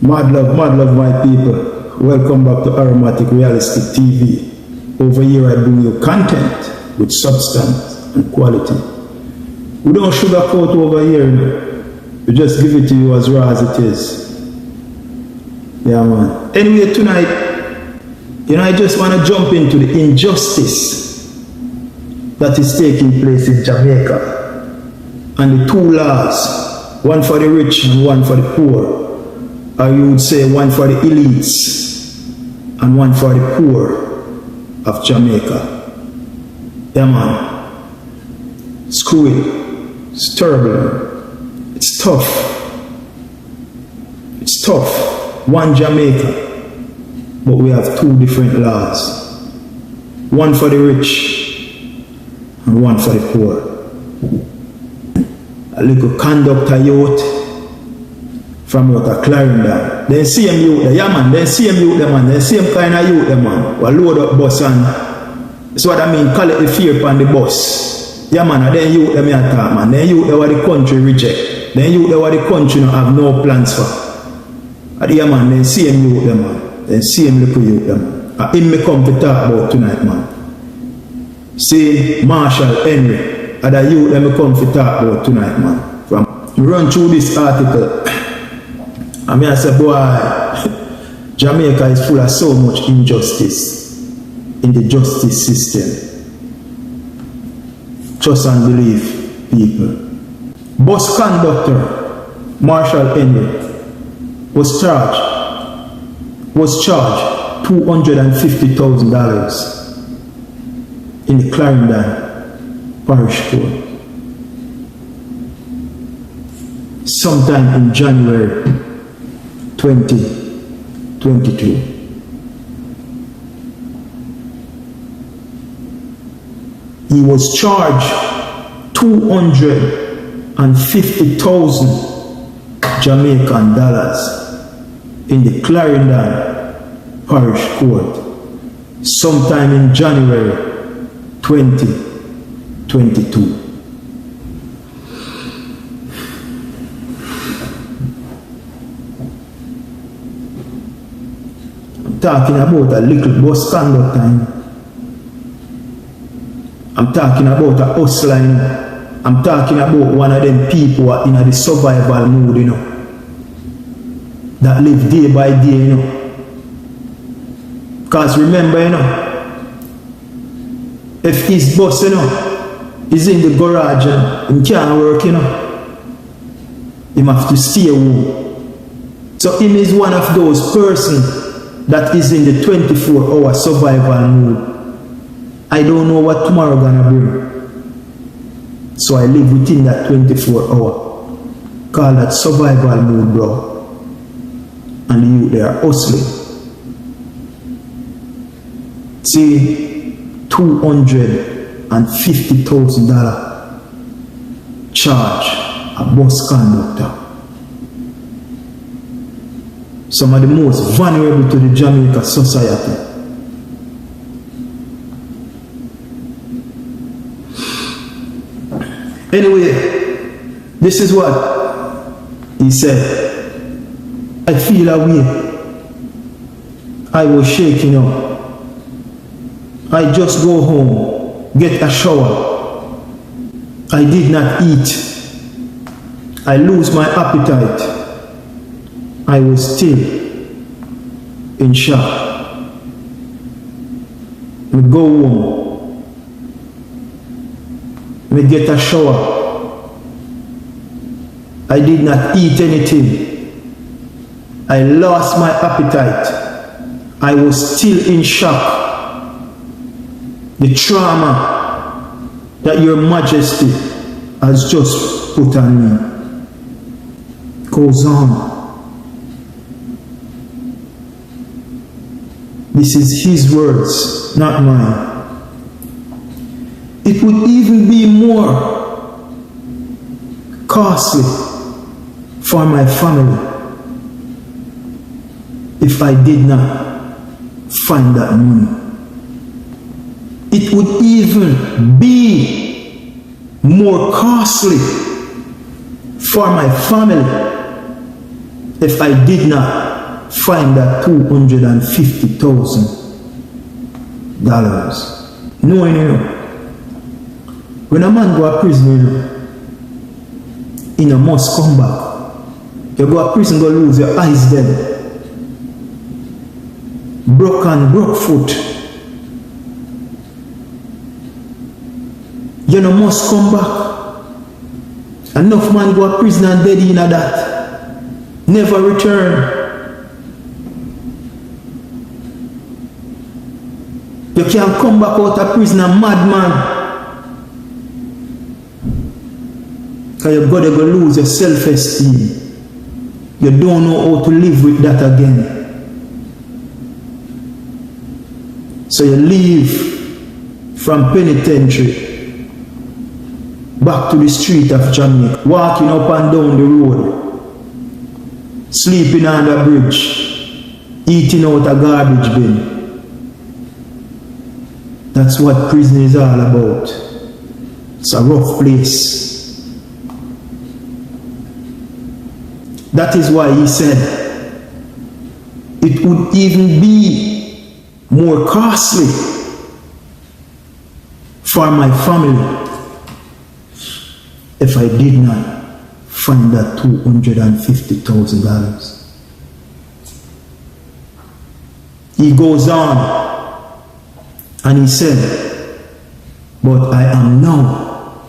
Mad love my people. Welcome back to Aromatic Realistic TV. Over here I bring you content with substance and quality. We don't sugarcoat over here, you know. We just give it to you as raw as it is. Yeah, man. Anyway, tonight, you know, I just want to jump into the injustice that is taking place in Jamaica and the two laws, one for the rich and one for the poor. Or you would say one for the elites and one for the poor of Jamaica. Yeah, man. Screw it. It's terrible. It's tough. It's tough. One Jamaica, but we have two different laws. One for the rich and one for the poor. A little conductor youth from out of Clarendon. They see him youth there, yeah man, they see him youth there, man, they same kind of youth there, man. We load up bus and that's what I mean, call it the fear upon the bus. Yeah man, and then youth there me attack, man. Then youth there what the country reject. Then youth there what the country no have no plans for. And yeah man, they see him youth there, man. They see him little youth there, man. And him me come to talk about tonight, man. See Marshall Henry, and the youth there me come to talk about tonight, man. From run through this article. I mean, I say, boy, Jamaica is full of so much injustice in the justice system. Trust and believe, people. Bus conductor Marshall Henry was charged $250,000 in the Clarendon Parish Court sometime in January 2022. He was charged $250,000 Jamaican dollars in the Clarendon Parish Court sometime in January 2022. Talking about a little bus conductor. I'm talking about a hustler. I'm talking about one of them people who are in the survival mood, you know, that live day by day, you know. Because remember, you know, if his bus, you know, is in the garage and he can't work, you know, he have to stay home. So him is one of those persons that is in the 24-hour survival mode. I don't know what tomorrow gonna bring. So I live within that 24-hour. Call that survival mode, bro. And you they are hustling. See, $250,000 charge a bus conductor. Some of the most vulnerable to the Jamaica society. Anyway, this is what he said. I feel a way. I was shaking up. I just go home, get a shower. I did not eat. I lose my appetite. I was still in shock. We go home. We get a shower. I did not eat anything. I lost my appetite. I was still in shock. The trauma that Your Majesty has just put on me goes on. This is his words, not mine. It would even be more costly for my family if I did not find that money. It would even be more costly for my family if I did not find that $250,000. Knowing, when a man go to prison, he must come back. You go to prison, go lose your eyes dead. Broke foot. You must come back. Enough man go to prison and dead in that. Never return. You can't come back out of prison a madman. Because your body go lose your self-esteem. You don't know how to live with that again. So you leave from penitentiary back to the street of Jamaica, walking up and down the road, sleeping on the bridge, eating out a garbage bin. That's what prison is all about. It's a rough place. That is why he said it would even be more costly for my family if I did not find that $250,000. He goes on and he said, but I am now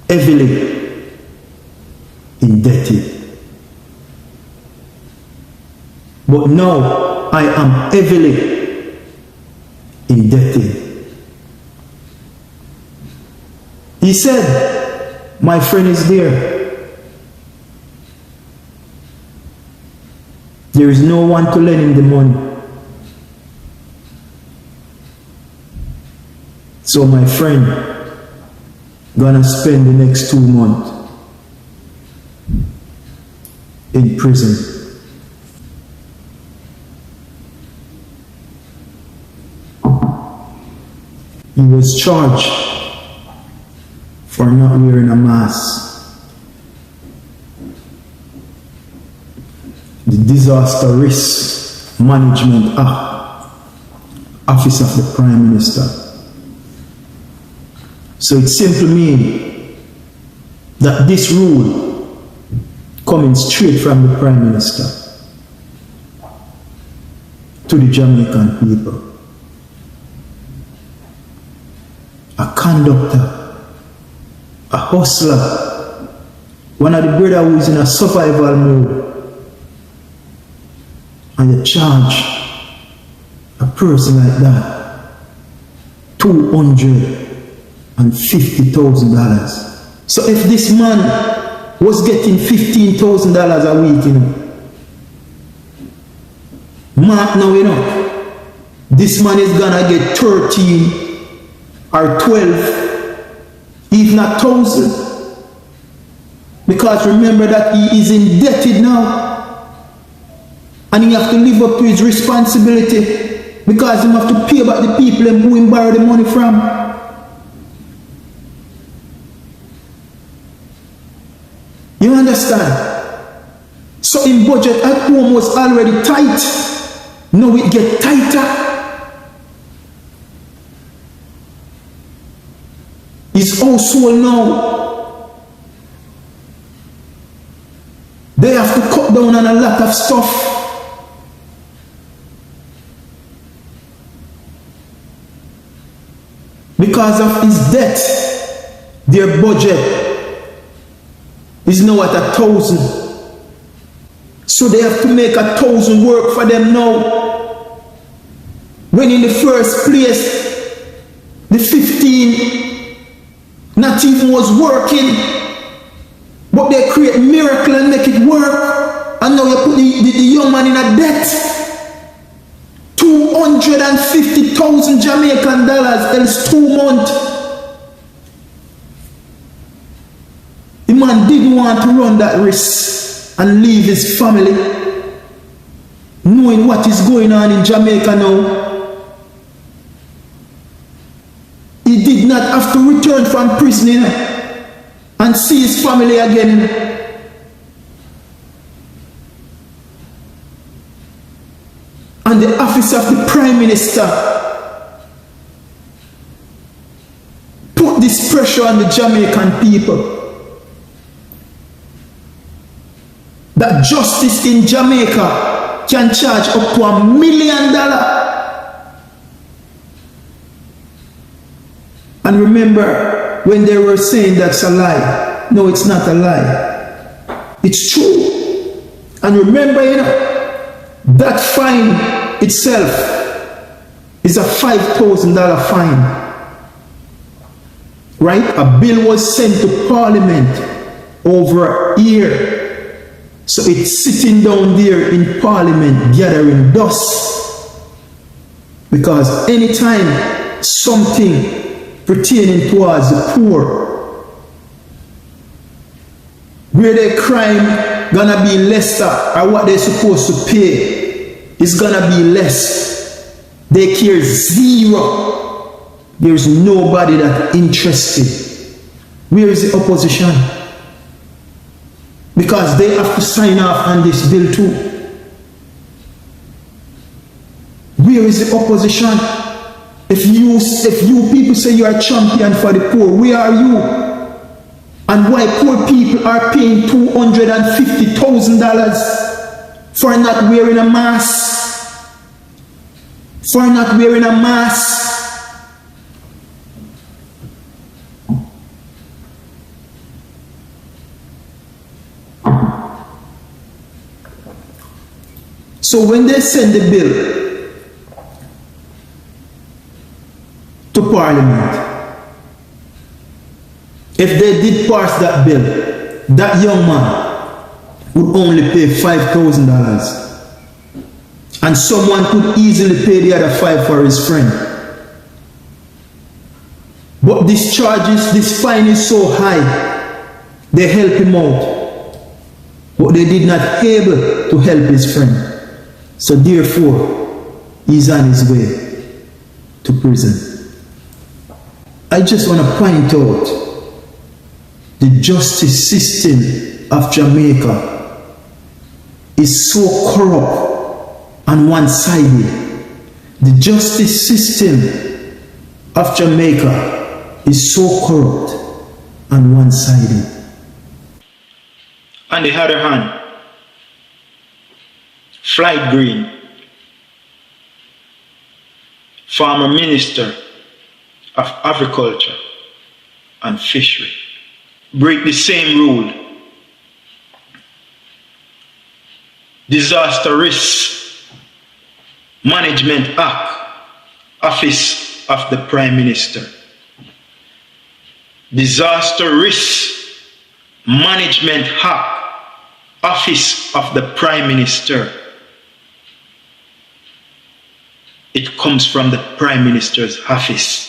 heavily indebted. But now I am heavily indebted. He said, my friend is there. There is no one to lend him the money. So my friend gonna spend the next 2 months in prison. He was charged for not wearing a mask. The Disaster Risk Management Act, Office of the Prime Minister. So it simply means that this rule coming straight from the Prime Minister to the Jamaican people. A conductor, a hustler, one of the brothers who is in a survival mode, and you charge a person like that $250,000. So if this man was getting $15,000 a week, mark now, this man is gonna get 13 or 12, if not 1,000. Because remember that he is indebted now. And he have to live up to his responsibility. Because he have to pay back the people who he borrow the money from. You understand? So in budget at home was already tight. Now it get tighter. His household now, they have to cut down on a lot of stuff. Because of his debt, their budget is now at 1,000. So they have to make 1,000 work for them now. When in the first place, the 15 not even was working, but they create miracle and make it work. And now you put the young man in a debt. 250,000 Jamaican dollars, else 2 months. The man didn't want to run that risk and leave his family, knowing what is going on in Jamaica now. He did not have to return from prison and see his family again. and the office of the Prime Minister put this pressure on the Jamaican people that justice in Jamaica can charge up to $1 million. And remember when they were saying that's a lie. No, it's not a lie. It's true. And remember, that fine itself is a $5,000 fine. Right? A bill was sent to Parliament over a year. So it's sitting down there in Parliament gathering dust. Because anytime something pertaining towards the poor, where their crime gonna be lesser or what they're supposed to pay is gonna be less, they care zero. There's nobody that interested. Where is the opposition? Because they have to sign off on this bill too. Where is the opposition? If you people say you are a champion for the poor, where are you? And why poor people are paying $250,000 for not wearing a mask? For not wearing a mask? So when they send the bill to Parliament, if they did pass that bill, that young man would only pay $5,000, and someone could easily pay the other $5,000 for his friend. But this charges, this fine is so high, they help him out, but they did not able to help his friend. So therefore, he's on his way to prison. I just want to point out the justice system of Jamaica is so corrupt and one-sided. The justice system of Jamaica is so corrupt and one-sided. On the other hand, Flight Green, former minister of Agriculture and Fishery, break the same rule. Disaster Risk Management Act, Office of the Prime Minister. Disaster Risk Management Act, Office of the Prime Minister. It comes from the Prime Minister's office.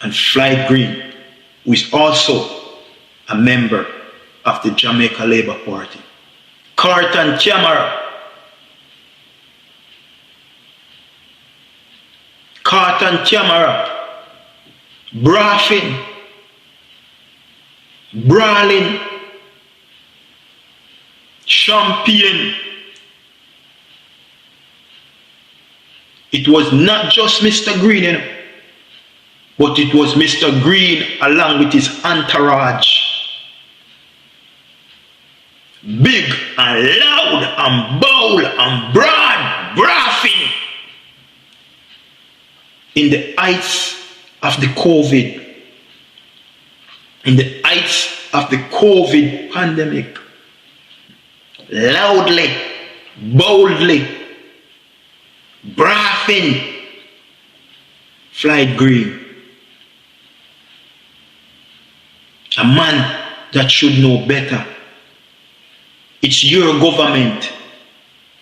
And Flight Green, who is also a member of the Jamaica Labour Party. Court and camera. Court and camera. Braffing. Brawling. Champagne. It was not just Mr. Green, but it was Mr. Green along with his entourage. Big and loud and bold and broad, braffing. In the heights of the COVID. In the heights of the COVID pandemic. Loudly, boldly, braffing. Flight Green. A man that should know better. It's your government.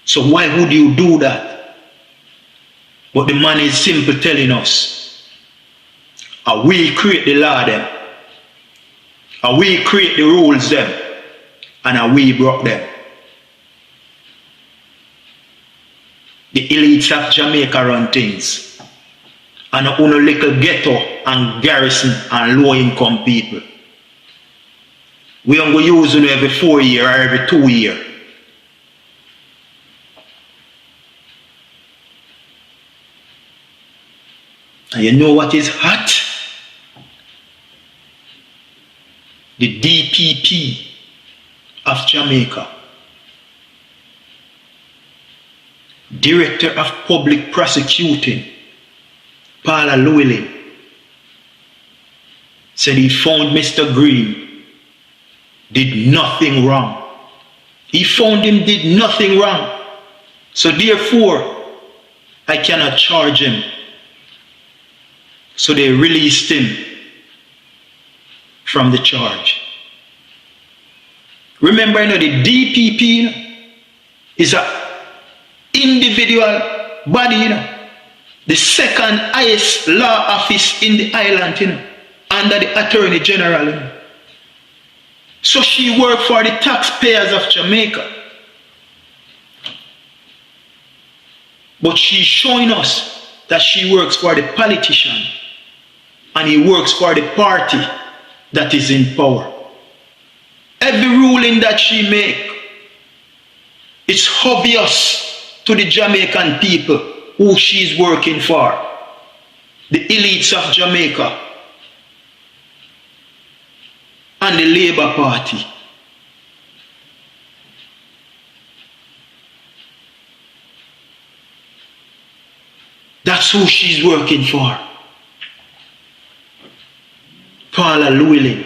So why would you do that? But the man is simply telling us, we create the law them, we create the rules them, and we broke them. The elites of Jamaica run things, and only little ghetto and garrison and low income people. We don't go use them every 4 years or every 2 years. And you know what is hot? The DPP of Jamaica, Director of Public Prosecuting, Paula Llewellyn, said he found Mr. Green did nothing wrong. He found him did nothing wrong. So therefore, I cannot charge him. So they released him from the charge. Remember, the DPP is an individual body, the second highest law office in the island, under the Attorney General. So she worked for the taxpayers of Jamaica. But she's showing us that she works for the politician and he works for the party that is in power. Every ruling that she makes, it's obvious to the Jamaican people who she's working for. The elites of Jamaica and the Labour Party. That's who she's working for. Paula Llewellyn.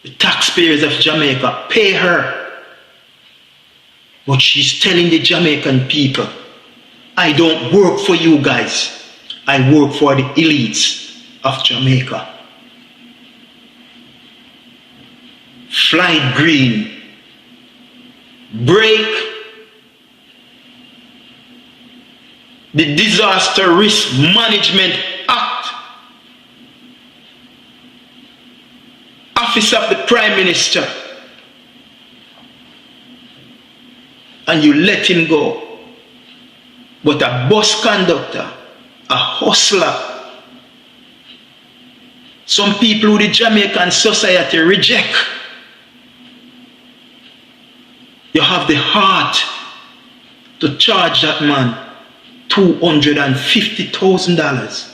The taxpayers of Jamaica pay her. But she's telling the Jamaican people, I don't work for you guys. I work for the elites of Jamaica. Flight Green. Break the Disaster Risk Management Act. Office of the Prime Minister. And you let him go. But a bus conductor, a hustler, some people who the Jamaican society reject. You have the heart to charge that man $250,000.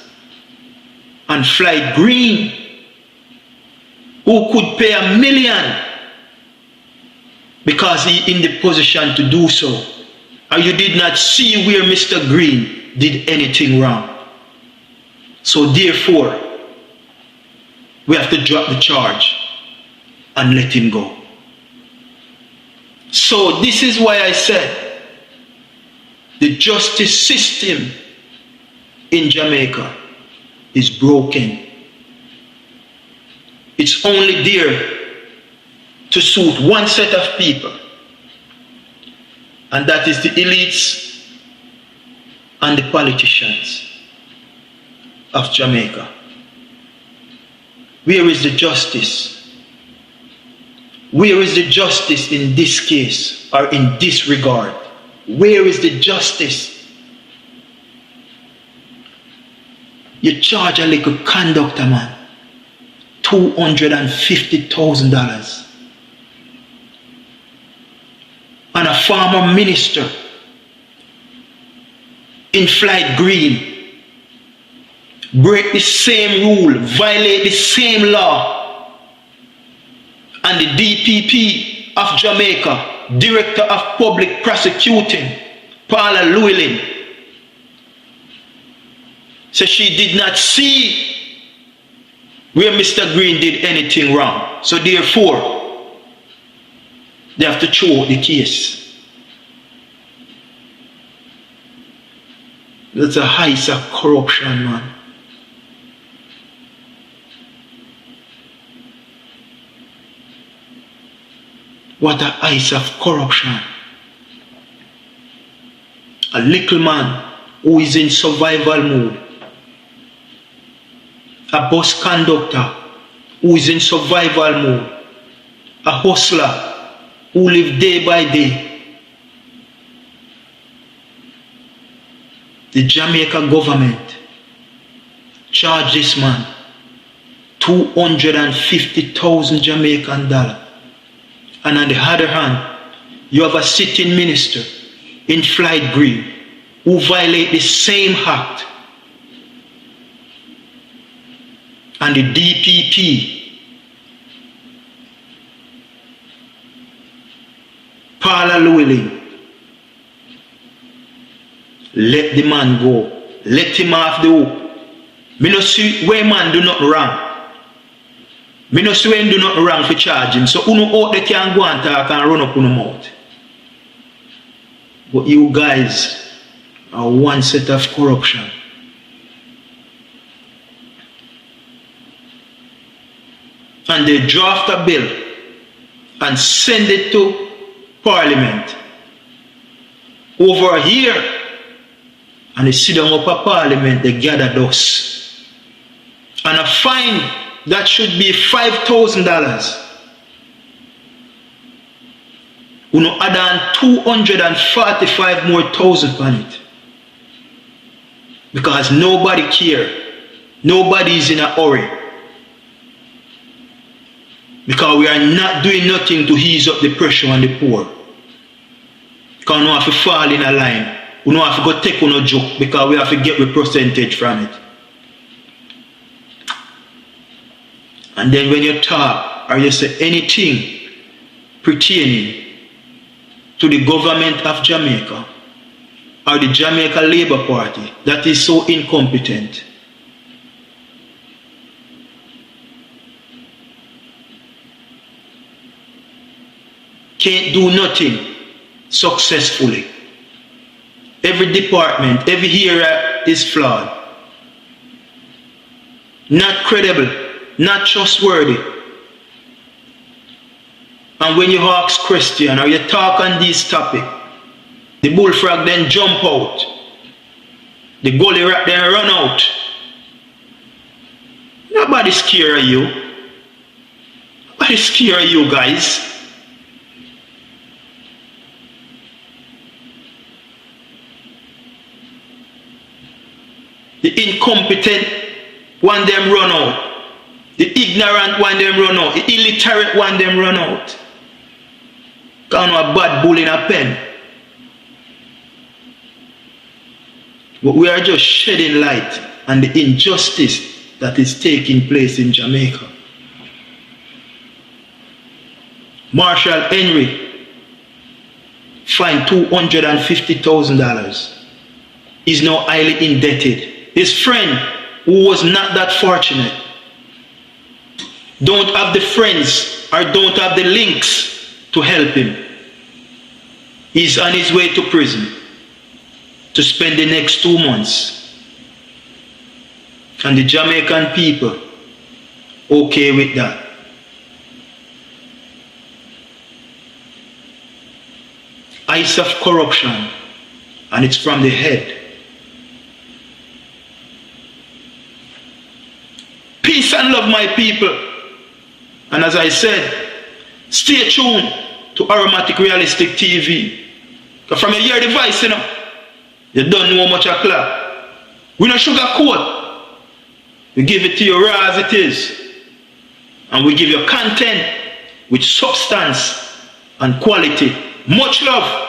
And Flight Green, who could pay $1 million because he in the position to do so. And you did not see where Mr. Green did anything wrong. So therefore, we have to drop the charge and let him go. So this is why I said the justice system in Jamaica is broken. It's only there to suit one set of people, and that is the elites and the politicians of Jamaica. Where is the justice? Where is the justice in this case or in this regard? Where is the justice? You charge a little conductor, man, $250,000. And a former minister in Flight Green break the same rule, violate the same law. And the DPP of Jamaica, Director of Public Prosecuting, Paula Llewellyn, said she did not see where Mr. Green did anything wrong. So therefore, they have to throw the case. That's a height of corruption, man. What a height of corruption. A little man who is in survival mode. A bus conductor who is in survival mode. A hustler who live day by day. The Jamaica government charged this man $250,000 Jamaican dollars. And on the other hand, you have a sitting minister in Flight Green who violate the same act and the DPP, Paula Llewellyn, let the man go. Let him off the hook. Me no see where man do not wrong. Me no see when do not wrong for charge him. So uno out they can go and talk and run up on him out. But you guys are one set of corruption. And they draft a bill and send it to Parliament. Over here, and they sit down up at Parliament, they gather dust. And a fine that should be $5,000. You know, add on 245 more thousand on it. Because nobody care. Nobody is in a hurry. Because we are not doing nothing to ease up the pressure on the poor. Because we don't have to fall in a line. We don't have to go take on a joke because we have to get a percentage from it. And then when you talk or you say anything pertaining to the government of Jamaica or the Jamaica Labour Party that is so incompetent, can't do nothing successfully. Every department, every area is flawed. Not credible, not trustworthy. And when you ask question or you talk on this topic, the bullfrog then jump out. The gully rat then run out. Nobody's scared of you. Nobody's scared of you guys. The incompetent one them run out. The ignorant one them run out. The illiterate one them run out. Kind of a bad bull in a pen. But we are just shedding light on the injustice that is taking place in Jamaica. Marshall Henry fined $250,000. He's now highly indebted. His friend, who was not that fortunate, don't have the friends or don't have the links to help him. He's on his way to prison to spend the next 2 months. And the Jamaican people okay with that. Ice of corruption, and it's from the head. Peace and love, my people. And as I said, stay tuned to Aromatic Realistic TV. Because from your hear the voice, you know, you don't know much a clap. We don't sugarcoat. We give it to you raw as it is. And we give you content with substance and quality. Much love.